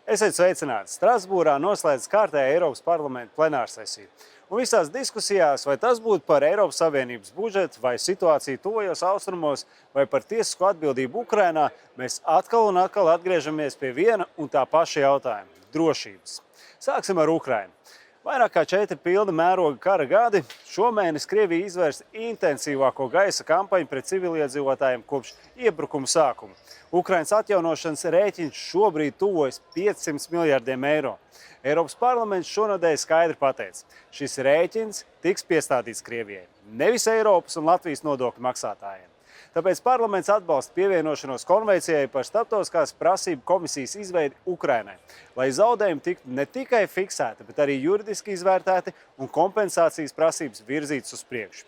Esiet sveicināti! Strasbūrā noslēdz kārtējā Eiropas parlamenta plenārsesija. Un visās diskusijās, vai tas būtu par Eiropas Savienības budžetu, vai situāciju tuvajos austrumos, vai par tiesisko atbildību Ukrainā, mēs atkal un atkal atgriežamies pie viena un tā paša jautājuma – drošības. Sāksim ar Ukrainu. Vairāk kā 4 pilna mēroga kara gadi šomēnes Krievija izvērsta intensīvāko gaisa kampaņu pret civiliedzīvotājiem kopš iebrukuma sākuma. Ukrainas atjaunošanas rēķins šobrīd tuvojas 500 miljardiem eiro. Eiropas parlaments šonedēļ skaidri pateica, šis rēķins tiks piestādīts Krievijai, nevis Eiropas un Latvijas nodokļu maksātājiem. Tāpēc parlaments atbalsta pievienošanos konvencijai par starptautiskās prasību komisijas izveidi Ukrainai, lai zaudējumi tiktu ne tikai fiksēti, bet arī juridiski izvērtēti un kompensācijas prasības virzītas uz priekšu.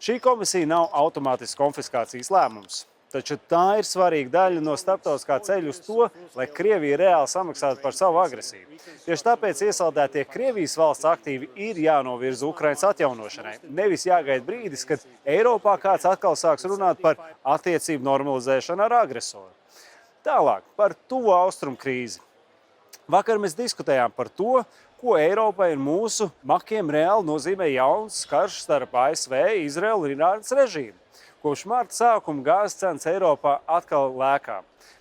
Šī komisija nav automātisks konfiskācijas lēmums, taču tā ir svarīga daļa no starptautiskā ceļa uz to, lai Krievija reāli samaksātu par savu agresiju. Tieši tāpēc iesaldētie Krievijas valsts aktīvi ir jānovirza Ukrainas atjaunošanai, nevis jāgaida brīdis, kad Eiropā kāds atkal sāks runāt par attiecību normalizēšanu ar agresoru. Tālāk par tuvo austrumu krīzi. Vakar mēs diskutējām par to, ko Eiropai un mūsu makiem reāli nozīmē jauns karš starp ASV, Izraelu un Irānas režīmu. Kopš marta sākuma gāzes cenas Eiropā atkal lēkā,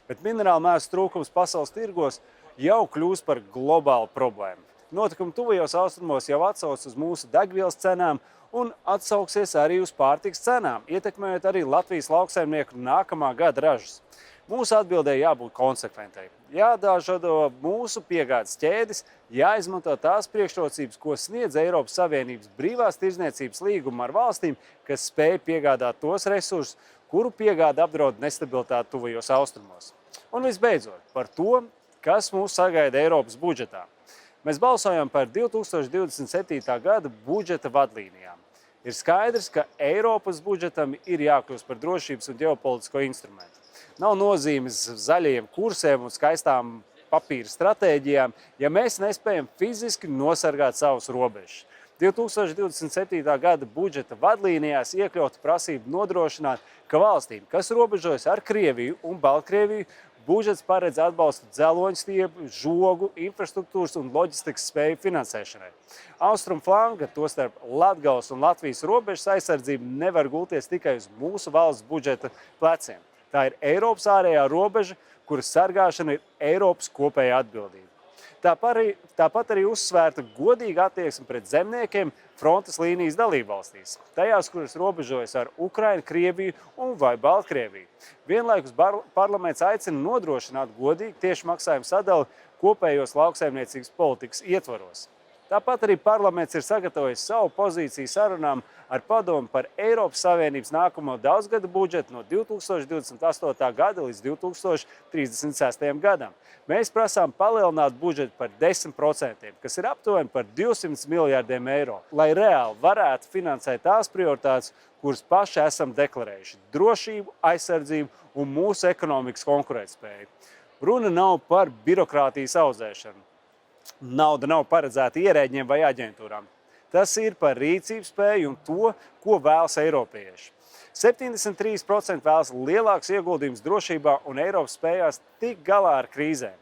bet minerālu mēslu trūkums pasaules tirgos jau kļūst par globālu problēmu. Notikumi tuvajos austrumos jau atsauc uz mūsu degvielas cenām un atsauksies arī uz pārtikas cenām, ietekmējot arī Latvijas lauksaimnieku nākamā gada ražas. Mūsu atbildēji jābūt konsekventai. Jādažādo mūsu piegādes ķēdes, jāizmanto tās priekšrocības, ko sniedz Eiropas Savienības brīvās tirdzniecības līguma ar valstīm, kas spēj piegādāt tos resursus, kuru piegāde apdraud nestabilitāti tuvajos austrumos. Un visbeidzot, par to, kas mūs sagaida Eiropas budžetā. Mēs balsojam par 2027. gada budžeta vadlīnijām. Ir skaidrs, ka Eiropas budžetam ir jākļūst par drošības un ģeopolitisko instrumentu. Nav nozīmes zaļajiem kursiem un skaistām papīra stratēģijām, ja mēs nespējam fiziski nosargāt savus robežas. 2027. gada budžeta vadlīnijās iekļauta prasība nodrošināt, ka valstīm, kas robežojas ar Krieviju un Baltkrieviju, budžets paredz atbalstu dzeloņstiepu, žogu, infrastruktūras un loģistikas spēju finansēšanai. Austrum flanga, tostarp Latgales un Latvijas robežas aizsardzība nevar gulties tikai uz mūsu valsts budžeta pleciem. Tā ir Eiropas ārējā robeža, kuras sargāšana ir Eiropas kopējā atbildība. Tāpat arī uzsvērta godīga attieksme pret zemniekiem frontes līnijas dalībvalstīs, tajās, kuras robežojas ar Ukrainu, Krieviju un vai Baltkrieviju. Vienlaikus parlaments aicina nodrošināt godīgu tiešmaksājumu sadali kopējos lauksaimniecības politikas ietvaros. Tāpat arī parlaments ir sagatavojis savu pozīciju sarunām ar padomu par Eiropas Savienības nākamo daudzgada budžetu no 2028. gada līdz 2036. gadam. Mēs prasām palielināt budžetu par 10%, kas ir aptuveni par 200 miljardiem eiro, lai reāli varētu finansēt tās prioritātes, kuras paši esam deklarējuši – drošību, aizsardzību un mūsu ekonomikas konkurētspēju. Runa nav par birokrātijas audzēšanu. Nauda nav paredzēta ierēģiem vai aģentūrām. Tas ir par rīcības spēju un to, ko vēlas eiropieši. 73% vēlas lielāks ieguldījums drošībā un Eiropas spējās tikt galā ar krīzēm.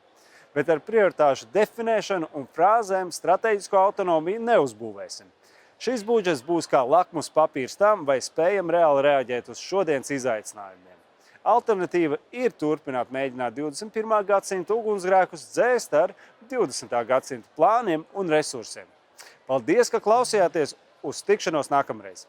Bet ar prioritāšu definēšanu un frāzēm strateģisko autonomiju neuzbūvēsim. Šis budžets būs kā lakmus papīrs tam, vai spējam reāli reaģēt uz šodienas izaicinājumiem. Alternatīva ir turpināt mēģināt 21. gadsimta ugunsgrēkus dzēst ar 20. gadsimta plāniem un resursiem. Paldies, ka klausījāties! Uz tikšanos nākamreiz!